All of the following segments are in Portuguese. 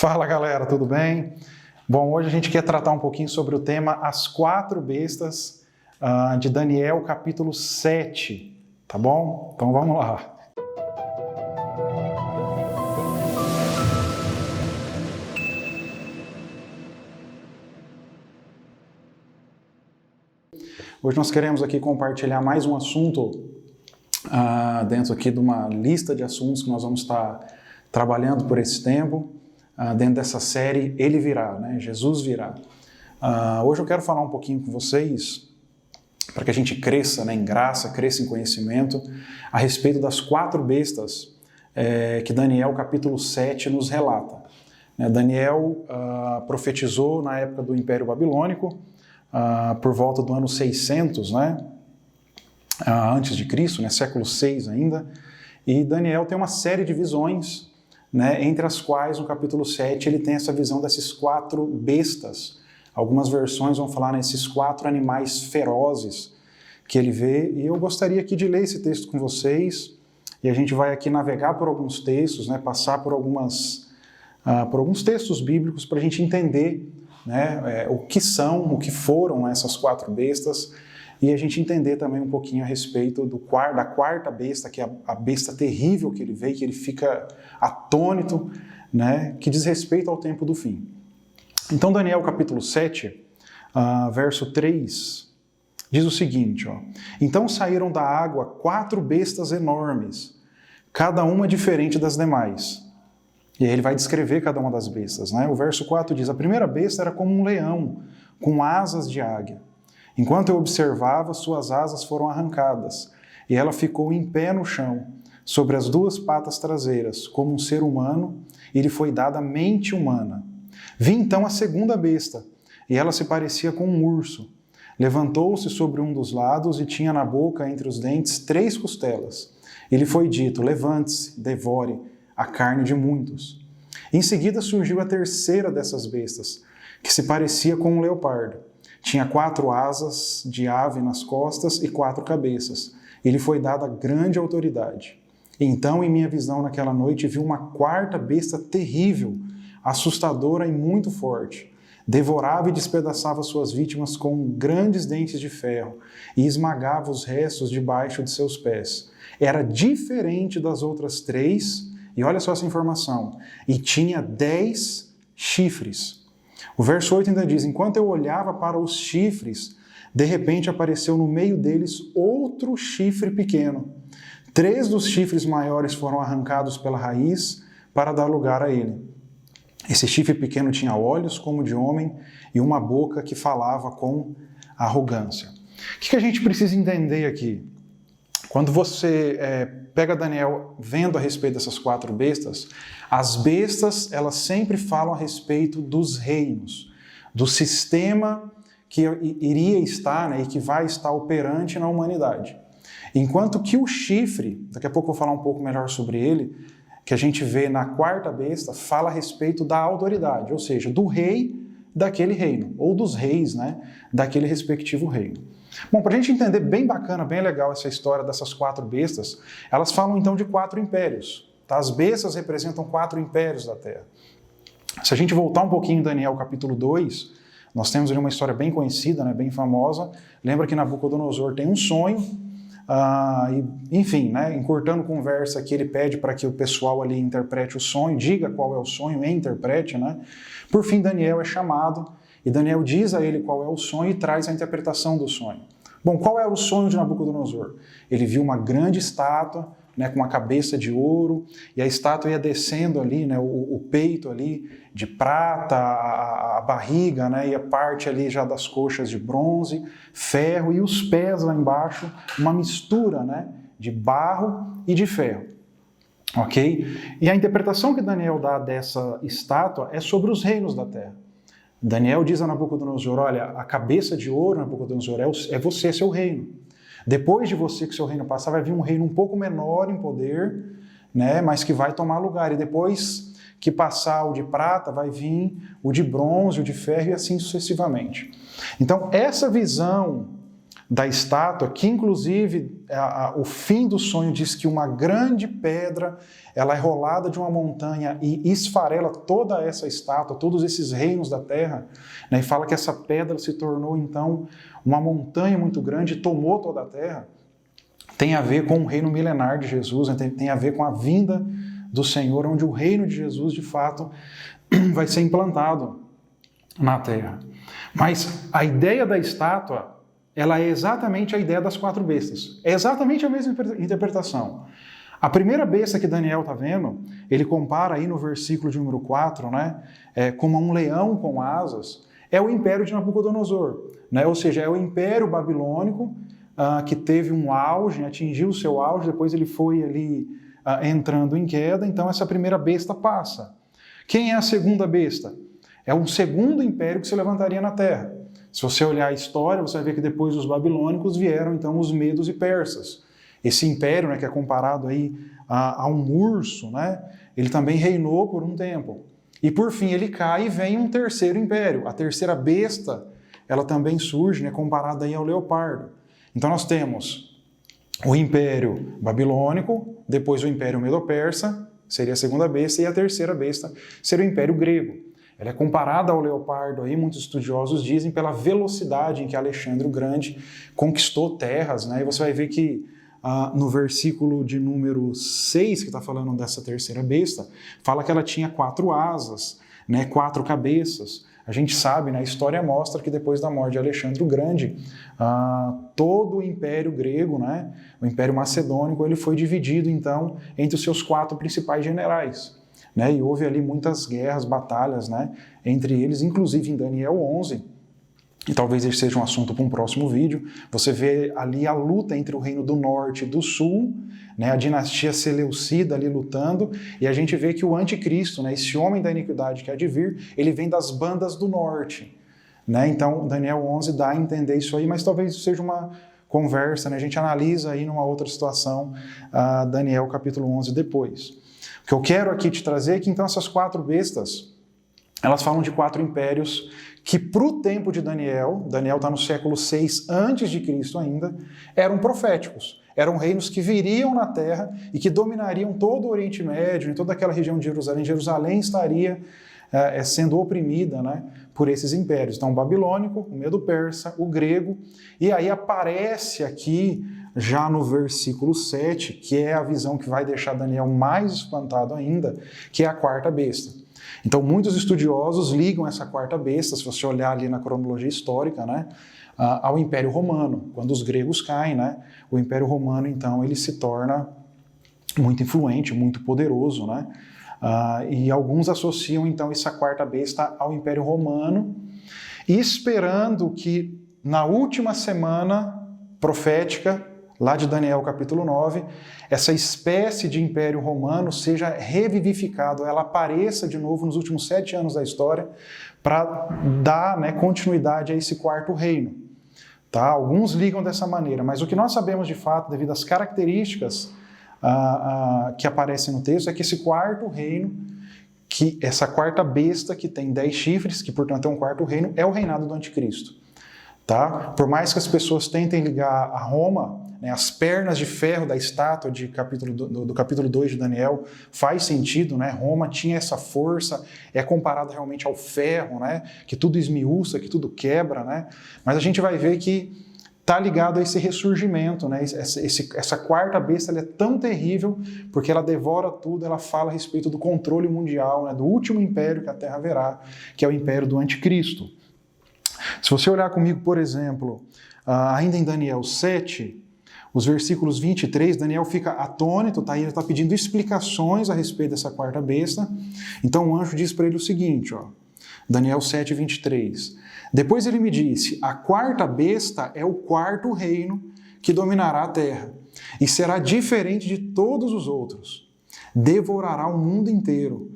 Fala galera, tudo bem? Bom, hoje a gente quer tratar um pouquinho sobre o tema As Quatro Bestas de Daniel capítulo 7, tá bom? Então vamos lá. Hoje nós queremos aqui compartilhar mais um assunto dentro aqui de uma lista de assuntos que nós vamos estar trabalhando por esse tempo. Dentro dessa série Ele Virá, né? Jesus Virá. Hoje eu quero falar um pouquinho com vocês, para que a gente cresça, né, em graça, cresça em conhecimento, a respeito das quatro bestas que Daniel capítulo 7 nos relata. Daniel profetizou na época do Império Babilônico, por volta do ano 600, né, antes de Cristo, né, século 6 ainda, e Daniel tem uma série de visões, né, entre as quais, no capítulo 7, ele tem essa visão desses quatro bestas. Algumas versões vão falar nesses quatro animais ferozes que ele vê, e eu gostaria aqui de ler esse texto com vocês, e a gente vai aqui navegar por alguns textos, né, passar por alguns textos bíblicos para a gente entender, né, o que são, o que foram essas quatro bestas, e a gente entender também um pouquinho a respeito da quarta besta, que é a besta terrível que ele vê, que ele fica atônito, né, que diz respeito ao tempo do fim. Então, Daniel capítulo 7, verso 3, diz o seguinte, ó: Então saíram da água quatro bestas enormes, cada uma diferente das demais. E aí ele vai descrever cada uma das bestas, né? O verso 4 diz: A primeira besta era como um leão, com asas de águia. Enquanto eu observava, suas asas foram arrancadas, e ela ficou em pé no chão, sobre as duas patas traseiras, como um ser humano, e lhe foi dada mente humana. Vi então a segunda besta, e ela se parecia com um urso. Levantou-se sobre um dos lados e tinha na boca, entre os dentes, 3 costelas. E lhe foi dito: Levante-se, devore a carne de muitos. Em seguida surgiu a terceira dessas bestas, que se parecia com um leopardo. Tinha 4 asas de ave nas costas e 4 cabeças. E lhe foi dada grande autoridade. Então, em minha visão naquela noite, vi uma quarta besta terrível, assustadora e muito forte. Devorava e despedaçava suas vítimas com grandes dentes de ferro e esmagava os restos debaixo de seus pés. Era diferente das outras 3, e olha só essa informação, e tinha 10 chifres. O verso 8 ainda diz: Enquanto eu olhava para os chifres, de repente apareceu no meio deles outro chifre pequeno. 3 dos chifres maiores foram arrancados pela raiz para dar lugar a ele. Esse chifre pequeno tinha olhos como de homem e uma boca que falava com arrogância. O que a gente precisa entender aqui? Quando você pega Daniel vendo a respeito dessas 4 bestas, as bestas, elas sempre falam a respeito dos reinos, do sistema que iria estar, né, e que vai estar operante na humanidade. Enquanto que o chifre, daqui a pouco eu vou falar um pouco melhor sobre ele, que a gente vê na quarta besta, fala a respeito da autoridade, ou seja, do rei daquele reino, ou dos reis, né, daquele respectivo reino. Bom, para a gente entender bem bacana, bem legal essa história dessas 4 bestas, elas falam então de 4 impérios. Tá? As bestas representam 4 impérios da Terra. Se a gente voltar um pouquinho em Daniel capítulo 2, nós temos ali uma história bem conhecida, né, bem famosa. Lembra que Nabucodonosor tem um sonho, enfim, né, encurtando conversa aqui, ele pede para que o pessoal ali interprete o sonho, diga qual é o sonho e interprete, né? Por fim, Daniel é chamado, e Daniel diz a ele qual é o sonho e traz a interpretação do sonho. Bom, qual é o sonho de Nabucodonosor? Ele viu uma grande estátua, né, com uma cabeça de ouro, e a estátua ia descendo ali, né, o peito ali de prata, a barriga, né, e a parte ali já das coxas de bronze, ferro, e os pés lá embaixo, uma mistura, né, de barro e de ferro. Ok? E a interpretação que Daniel dá dessa estátua é sobre os reinos da terra. Daniel diz a Nabucodonosor: olha, a cabeça de ouro, Nabucodonosor, é você, seu reino. Depois de você, que seu reino passar, vai vir um reino um pouco menor em poder, né, mas que vai tomar lugar. E depois que passar o de prata, vai vir o de bronze, o de ferro e assim sucessivamente. Então, essa visão da estátua, que inclusive o fim do sonho diz que uma grande pedra, ela é rolada de uma montanha e esfarela toda essa estátua, todos esses reinos da terra, né? E fala que essa pedra se tornou então uma montanha muito grande e tomou toda a terra. Tem a ver com o reino milenar de Jesus, né? Tem a ver com a vinda do Senhor, onde o reino de Jesus de fato vai ser implantado na terra. Mas a ideia da estátua, ela é exatamente a ideia das 4 bestas. É exatamente a mesma interpretação. A primeira besta que Daniel está vendo, ele compara aí no versículo de número 4, né, como um leão com asas, é o império de Nabucodonosor, né, ou seja, é o império babilônico que teve um auge, atingiu o seu auge, depois ele foi ali entrando em queda, então essa primeira besta passa. Quem é a segunda besta? É um segundo império que se levantaria na terra. Se você olhar a história, você vai ver que depois dos babilônicos vieram então os medos e persas. Esse império, né, que é comparado aí a um urso, né, ele também reinou por um tempo. E por fim ele cai e vem um terceiro império. A terceira besta, ela também surge, né, comparada aí ao leopardo. Então nós temos o império babilônico, depois o império medo-persa, seria a segunda besta, e a terceira besta seria o império grego. Ela é comparada ao leopardo, aí muitos estudiosos dizem, pela velocidade em que Alexandre o Grande conquistou terras, né? E você vai ver que no versículo de número 6, que está falando dessa terceira besta, fala que ela tinha 4 asas, né? 4 cabeças. A gente sabe, né? A história mostra que depois da morte de Alexandre o Grande, todo o Império Grego, né? O Império Macedônico, ele foi dividido então entre os seus 4 principais generais. Né, e houve ali muitas guerras, batalhas, né, entre eles, inclusive em Daniel 11, e talvez esse seja um assunto para um próximo vídeo. Você vê ali a luta entre o reino do norte e do sul, né, a dinastia seleucida ali lutando, e a gente vê que o anticristo, né, esse homem da iniquidade que há de vir, ele vem das bandas do norte. Né, então Daniel 11 dá a entender isso aí, mas talvez isso seja uma conversa, né, a gente analisa aí numa outra situação Daniel capítulo 11 depois. O que eu quero aqui te trazer é que então essas 4 bestas, elas falam de 4 impérios que para o tempo de Daniel está no século 6 antes de Cristo ainda, eram proféticos. Eram reinos que viriam na terra e que dominariam todo o Oriente Médio, em toda aquela região de Jerusalém. Jerusalém estaria sendo oprimida, né, por esses impérios. Então o babilônico, o medo-persa, o grego, e aí aparece aqui já no versículo 7, que é a visão que vai deixar Daniel mais espantado ainda, que é a 4ª besta. Então muitos estudiosos ligam essa 4ª besta, se você olhar ali na cronologia histórica, né, ao Império Romano. Quando os gregos caem, né, o Império Romano então ele se torna muito influente, muito poderoso, né, e alguns associam então essa 4ª besta ao Império Romano, esperando que na última semana profética lá de Daniel capítulo 9, essa espécie de Império Romano seja revivificado, ela apareça de novo nos últimos 7 anos da história, para dar, né, continuidade a esse 4º reino. Tá? Alguns ligam dessa maneira, mas o que nós sabemos de fato, devido às características que aparecem no texto, é que esse 4º reino, que essa 4ª besta que tem 10 chifres, que portanto é um 4º reino, é o reinado do anticristo. Tá? Por mais que as pessoas tentem ligar a Roma, né, as pernas de ferro da estátua do capítulo 2 de Daniel, faz sentido, né? Roma tinha essa força, é comparada realmente ao ferro, né, que tudo esmiuça, que tudo quebra, né? Mas a gente vai ver que está ligado a esse ressurgimento, né? Essa 4ª besta ela é tão terrível porque ela devora tudo, ela fala a respeito do controle mundial, né, do último império que a Terra verá, que é o império do anticristo. Se você olhar comigo, por exemplo, ainda em Daniel 7, os versículos 23, Daniel fica atônito, tá? Ele está pedindo explicações a respeito dessa 4ª besta. Então o anjo diz para ele o seguinte, ó, Daniel 7, 23. Depois ele me disse, a 4ª besta é o 4º reino que dominará a terra, e será diferente de todos os outros. Devorará o mundo inteiro,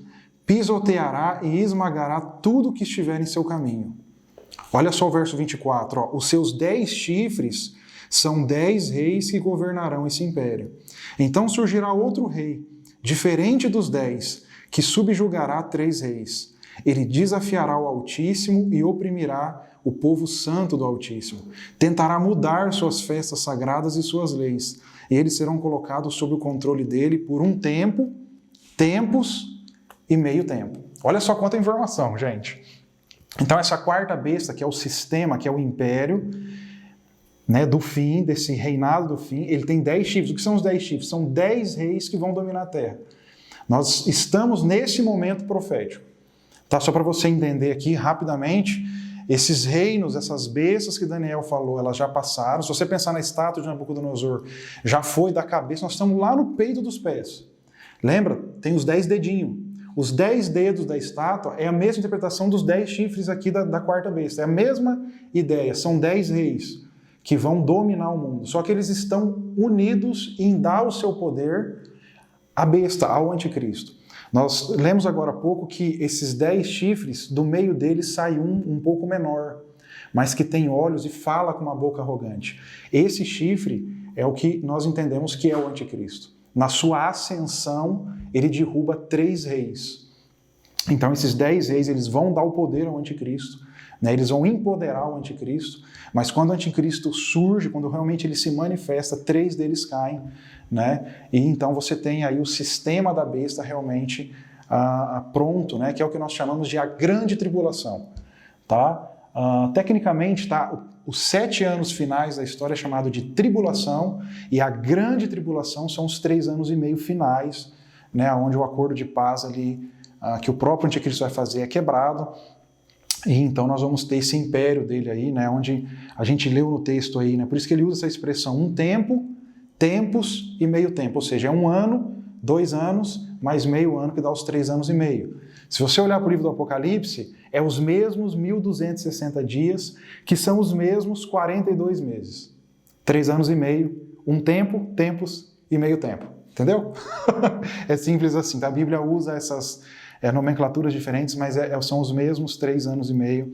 pisoteará e esmagará tudo que estiver em seu caminho. Olha só o verso 24, ó. Os seus 10 chifres são 10 reis que governarão esse império. Então surgirá outro rei, diferente dos 10, que subjugará 3 reis. Ele desafiará o Altíssimo e oprimirá o povo santo do Altíssimo. Tentará mudar suas festas sagradas e suas leis. E eles serão colocados sob o controle dele por um tempo, tempos e meio tempo. Olha só quanta informação, gente. Então essa quarta besta, que é o sistema, que é o império, né, do fim, desse reinado do fim, ele tem 10 chifres. O que são os 10 chifres? São 10 reis que vão dominar a terra. Nós estamos nesse momento profético. Tá? Só para você entender aqui rapidamente, esses reinos, essas bestas que Daniel falou, elas já passaram. Se você pensar na estátua de Nabucodonosor, já foi da cabeça, nós estamos lá no peito dos pés. Lembra? Tem os 10 dedinhos. Os 10 dedos da estátua é a mesma interpretação dos 10 chifres aqui da quarta besta. É a mesma ideia, são 10 reis que vão dominar o mundo. Só que eles estão unidos em dar o seu poder à besta, ao anticristo. Nós lemos agora há pouco que esses 10 chifres, do meio deles sai um pouco menor, mas que tem olhos e fala com uma boca arrogante. Esse chifre é o que nós entendemos que é o anticristo. Na sua ascensão, ele derruba 3 reis. Então esses 10 reis, eles vão dar o poder ao anticristo, né? Eles vão empoderar o anticristo, mas quando o anticristo surge, quando realmente ele se manifesta, 3 deles caem, né? E então você tem aí o sistema da besta realmente pronto, né? Que é o que nós chamamos de a grande tribulação. Tá? Tecnicamente, tá? Os 7 anos finais da história é chamado de tribulação, e a grande tribulação são os 3 anos e meio finais, né? Onde o acordo de paz ali, que o próprio anticristo vai fazer é quebrado. E então nós vamos ter esse império dele aí, né, onde a gente leu no texto aí, né, por isso que ele usa essa expressão, um tempo, tempos e meio tempo, ou seja, é 1 ano, 2 anos, mais meio ano, que dá os 3 anos e meio. Se você olhar para o livro do Apocalipse, é os mesmos 1260 dias, que são os mesmos 42 meses. 3 anos e meio, um tempo, tempos e meio tempo. Entendeu? É simples assim, tá? A Bíblia usa essas nomenclaturas diferentes, mas são os mesmos 3 anos e meio,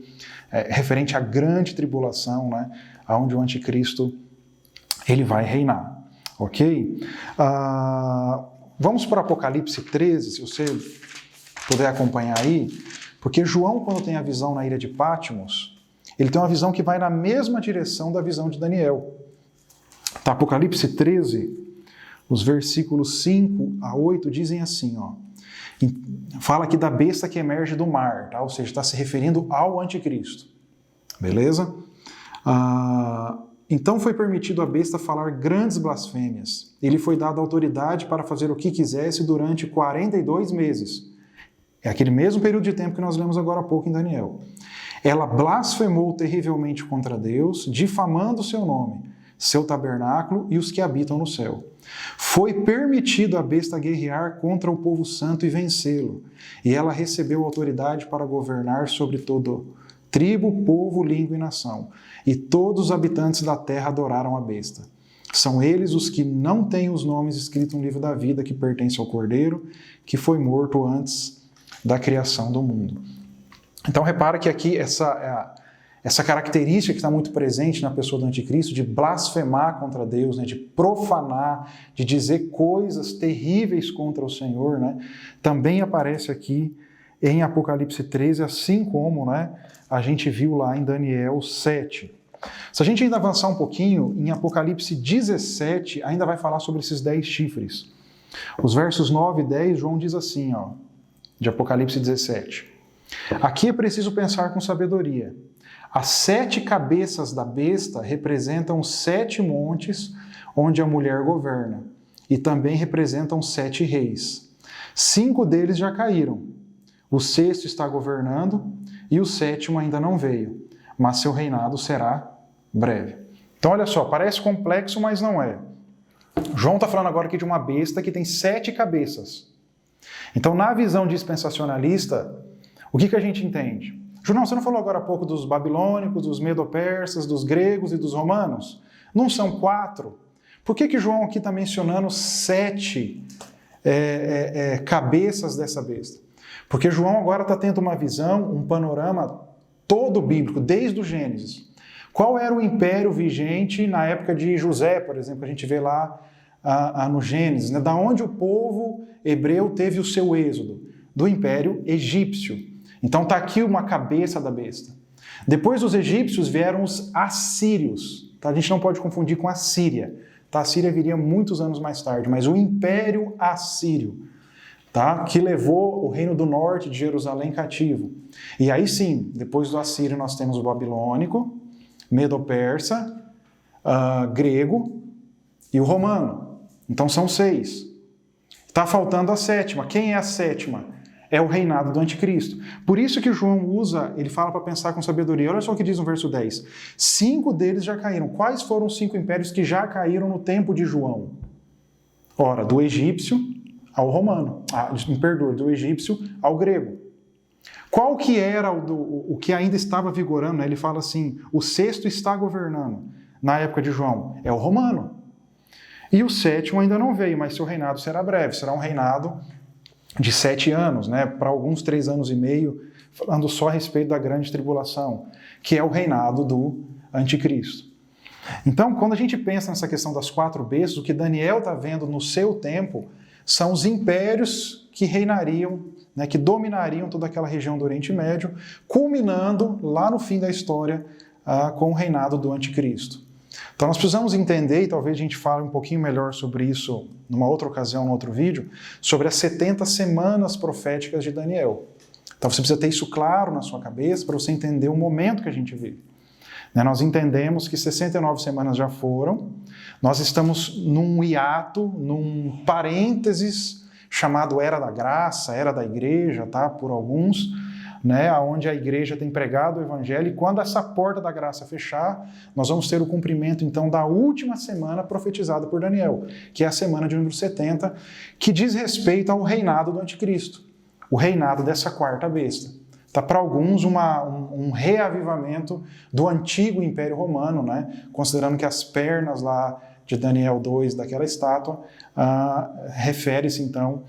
referente à grande tribulação, né, onde o anticristo ele vai reinar, ok? Vamos para Apocalipse 13, se você puder acompanhar aí, porque João, quando tem a visão na ilha de Patmos, ele tem uma visão que vai na mesma direção da visão de Daniel. Tá, Apocalipse 13, os versículos 5 a 8 dizem assim, ó. Fala aqui da besta que emerge do mar, tá? Ou seja, está se referindo ao anticristo. Beleza? Então foi permitido à besta falar grandes blasfêmias. Ele foi dado autoridade para fazer o que quisesse durante 42 meses. É aquele mesmo período de tempo que nós lemos agora há pouco em Daniel. Ela blasfemou terrivelmente contra Deus, difamando o seu nome, seu tabernáculo e os que habitam no céu. Foi permitido à besta guerrear contra o povo santo e vencê-lo, e ela recebeu autoridade para governar sobre todo tribo, povo, língua e nação. E todos os habitantes da terra adoraram a besta. São eles os que não têm os nomes escritos no livro da vida que pertence ao Cordeiro, que foi morto antes da criação do mundo. Então repara que aqui essa característica que está muito presente na pessoa do anticristo, de blasfemar contra Deus, né, de profanar, de dizer coisas terríveis contra o Senhor, né, também aparece aqui em Apocalipse 13, assim como, né, a gente viu lá em Daniel 7. Se a gente ainda avançar um pouquinho, em Apocalipse 17, ainda vai falar sobre esses 10 chifres. Os versos 9 e 10, João diz assim, ó, de Apocalipse 17. Aqui é preciso pensar com sabedoria. As 7 cabeças da besta representam 7 montes onde a mulher governa, e também representam 7 reis. 5 deles já caíram. O 6º está governando e o 7º ainda não veio, mas seu reinado será breve. Então olha só, parece complexo, mas não é. João está falando agora aqui de uma besta que tem 7 cabeças. Então na visão dispensacionalista, o que a gente entende? João, você não falou agora há pouco dos babilônicos, dos medo-persas, dos gregos e dos romanos? Não são 4? Por que João aqui está mencionando 7 cabeças dessa besta? Porque João agora está tendo uma visão, um panorama todo bíblico, desde o Gênesis. Qual era o império vigente na época de José, por exemplo, a gente vê lá no Gênesis, né? Da onde o povo hebreu teve o seu êxodo? Do Império Egípcio. Então está aqui uma cabeça da besta. Depois dos egípcios vieram os assírios. Tá? A gente não pode confundir com a Síria. Tá? A Síria viria muitos anos mais tarde, mas o Império Assírio, tá? Que levou o reino do norte de Jerusalém cativo. E aí sim, depois do assírio nós temos o babilônico, medo-persa, grego e o romano. Então são 6. Está faltando a 7ª. Quem é a 7ª? É o reinado do anticristo. Por isso que João usa, ele fala para pensar com sabedoria. Olha só o que diz no verso 10. 5 deles já caíram. Quais foram os 5 impérios que já caíram no tempo de João? Ora, do egípcio ao romano. Me perdoe, do egípcio ao grego. Qual que era o que ainda estava vigorando? Ele fala assim, o 6º está governando na época de João. É o romano. E o 7º ainda não veio, mas seu reinado será breve. Será um reinado de 7 anos, né? Para alguns 3 anos e meio, falando só a respeito da grande tribulação, que é o reinado do anticristo. Então, quando a gente pensa nessa questão das 4 bestas, o que Daniel está vendo no seu tempo são os impérios que reinariam, né, que dominariam toda aquela região do Oriente Médio, culminando lá no fim da história com o reinado do anticristo. Então nós precisamos entender, e talvez a gente fale um pouquinho melhor sobre isso numa outra ocasião, num outro vídeo, sobre as 70 semanas proféticas de Daniel. Então você precisa ter isso claro na sua cabeça para você entender o momento que a gente vive. Nós entendemos que 69 semanas já foram, nós estamos num hiato, num parênteses chamado Era da Graça, Era da Igreja, tá? Por alguns, né? Onde a igreja tem pregado o evangelho, e quando essa porta da graça fechar, nós vamos ter o cumprimento então da última semana profetizada por Daniel, que é a semana de número 70, que diz respeito ao reinado do anticristo, o reinado dessa 4ª besta. Tá, para alguns, um reavivamento do antigo Império Romano, né? Considerando que as pernas lá de Daniel 2, daquela estátua, refere-se então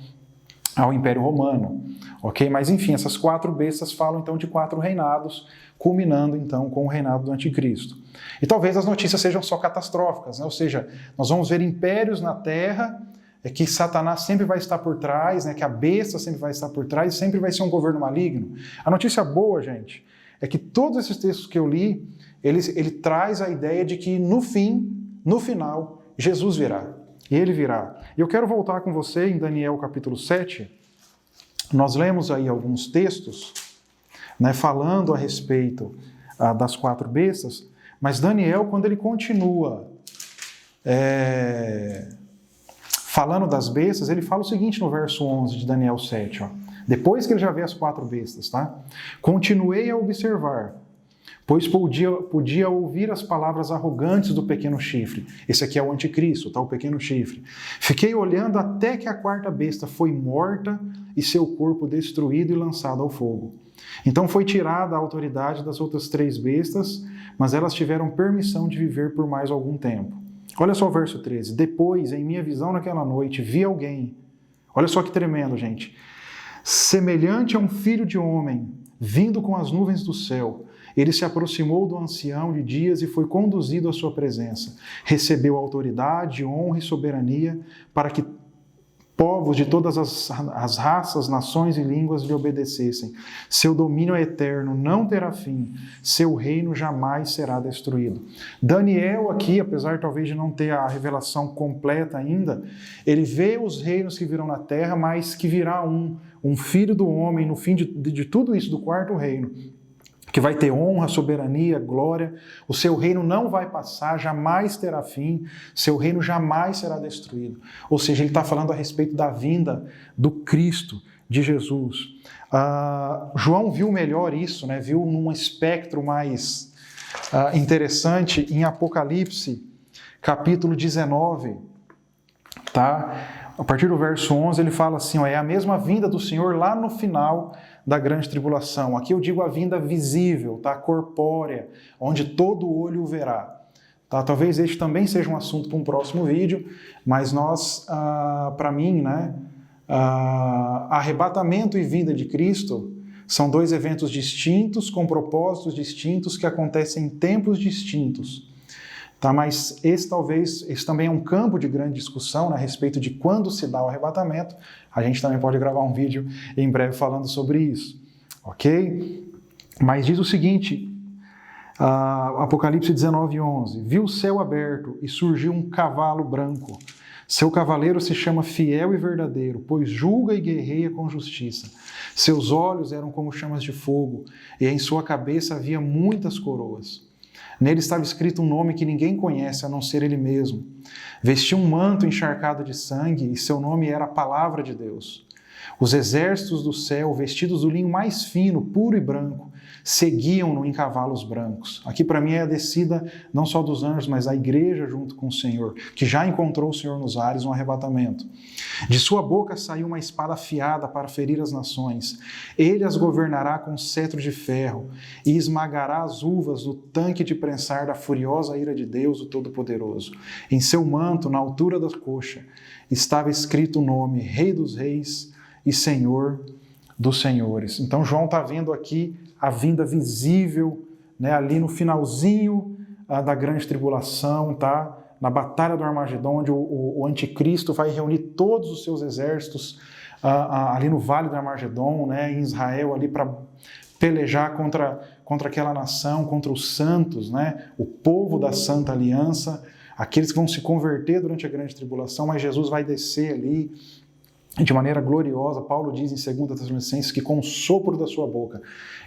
ao Império Romano. Ok? Mas enfim, essas 4 bestas falam então de 4 reinados, culminando então com o reinado do anticristo. E talvez as notícias sejam só catastróficas, né? Ou seja, nós vamos ver impérios na Terra, que Satanás sempre vai estar por trás, né? Que a besta sempre vai estar por trás, sempre vai ser um governo maligno. A notícia boa, gente, é que todos esses textos que eu li, ele traz a ideia de que no final, Jesus virá. E ele virá. E eu quero voltar com você em Daniel capítulo 7. Nós lemos aí alguns textos, né, falando a respeito das 4 bestas, mas Daniel, quando ele continua falando das bestas, ele fala o seguinte no verso 11 de Daniel 7, ó, depois que ele já vê as 4 bestas, tá? Continuei a observar, pois podia ouvir as palavras arrogantes do pequeno chifre. Esse aqui é o anticristo, tá? O pequeno chifre. Fiquei olhando até que a 4ª besta foi morta e seu corpo destruído e lançado ao fogo. Então foi tirada a autoridade das outras 3 bestas, mas elas tiveram permissão de viver por mais algum tempo. Olha só o verso 13. Depois, em minha visão naquela noite, vi alguém, olha só que tremendo, gente, semelhante a um filho de homem, vindo com as nuvens do céu. Ele se aproximou do ancião de dias e foi conduzido à sua presença. Recebeu autoridade, honra e soberania para que povos de todas as raças, nações e línguas lhe obedecessem. Seu domínio é eterno, não terá fim. Seu reino jamais será destruído. Daniel aqui, apesar talvez de não ter a revelação completa ainda, ele vê os reinos que virão na terra, mas que virá um filho do homem no fim de tudo isso, do 4º reino, que vai ter honra, soberania, glória. O seu reino não vai passar, jamais terá fim. Seu reino jamais será destruído. Ou seja, ele está falando a respeito da vinda do Cristo, de Jesus. João viu melhor isso, né? Viu num espectro mais interessante em Apocalipse, capítulo 19. Tá? A partir do verso 11 ele fala assim, ó, é a mesma vinda do Senhor lá no final da grande tribulação. Aqui eu digo a vinda visível, tá? Corpórea, onde todo olho o verá. Tá? Talvez este também seja um assunto para um próximo vídeo, mas nós, para mim, né, arrebatamento e vinda de Cristo são 2 eventos distintos, com propósitos distintos, que acontecem em tempos distintos. Tá, mas esse também é um campo de grande discussão, né, a respeito de quando se dá o arrebatamento. A gente também pode gravar um vídeo em breve falando sobre isso. ok? Mas diz o seguinte, Apocalipse 19:11, viu o céu aberto e surgiu um cavalo branco. Seu cavaleiro se chama Fiel e Verdadeiro, pois julga e guerreia com justiça. Seus olhos eram como chamas de fogo, e em sua cabeça havia muitas coroas. Nele estava escrito um nome que ninguém conhece, a não ser ele mesmo. Vestia um manto encharcado de sangue, e seu nome era a Palavra de Deus. Os exércitos do céu, vestidos do linho mais fino, puro e branco, seguiam-no em cavalos brancos. Aqui para mim é a descida não só dos anjos, mas da igreja junto com o Senhor, que já encontrou o Senhor nos ares no arrebatamento. De sua boca saiu uma espada afiada para ferir as nações. Ele as governará com cetro de ferro e esmagará as uvas do tanque de prensar da furiosa ira de Deus, o Todo-Poderoso. Em seu manto, na altura da coxa, estava escrito o nome Rei dos Reis e Senhor dos Senhores. Então João está vendo aqui a vinda visível, né, ali no finalzinho da grande tribulação, tá? Na batalha do Armagedon, onde o anticristo vai reunir todos os seus exércitos ali no Vale do Armagedon, né, em Israel, ali para pelejar contra aquela nação, contra os santos, né, o povo da Santa Aliança, aqueles que vão se converter durante a grande tribulação, mas Jesus vai descer ali de maneira gloriosa. Paulo diz em 2 Tessalonicenses que com o sopro da sua boca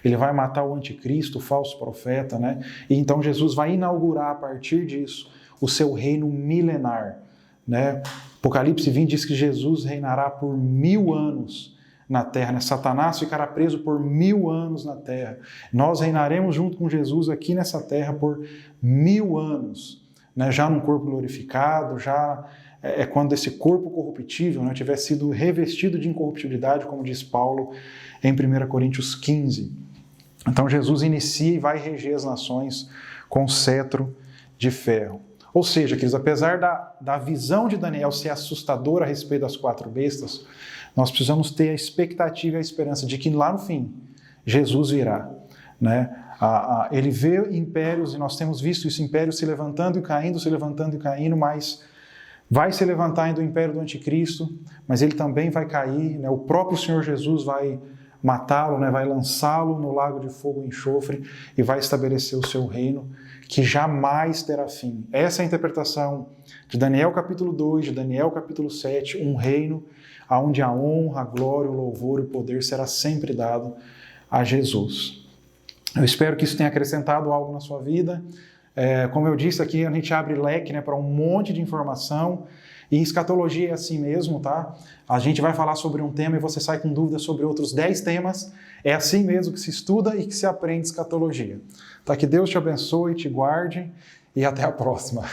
ele vai matar o anticristo, o falso profeta, né? E então Jesus vai inaugurar a partir disso o seu reino milenar, né? Apocalipse 20 diz que Jesus reinará por 1000 anos na terra, né? Satanás ficará preso por 1000 anos na terra. Nós reinaremos junto com Jesus aqui nessa terra por 1000 anos, né? Já num corpo glorificado, já é quando esse corpo corruptível, né, tiver sido revestido de incorruptibilidade, como diz Paulo em 1 Coríntios 15. Então Jesus inicia e vai reger as nações com cetro de ferro. Ou seja, queridos, apesar da visão de Daniel ser assustadora a respeito das 4 bestas, nós precisamos ter a expectativa e a esperança de que lá no fim, Jesus virá, né? Ele vê impérios, e nós temos visto isso, impérios se levantando e caindo, mas vai se levantar ainda o império do anticristo, mas ele também vai cair, né? O próprio Senhor Jesus vai matá-lo, né? Vai lançá-lo no lago de fogo e enxofre e vai estabelecer o seu reino, que jamais terá fim. Essa é a interpretação de Daniel capítulo 2, de Daniel capítulo 7, um reino onde a honra, a glória, o louvor e o poder será sempre dado a Jesus. Eu espero que isso tenha acrescentado algo na sua vida. Como eu disse aqui, a gente abre leque, né, para um monte de informação, e escatologia é assim mesmo, tá? A gente vai falar sobre um tema e você sai com dúvidas sobre outros 10 temas. É assim mesmo que se estuda e que se aprende escatologia. Tá? Que Deus te abençoe, te guarde e até a próxima.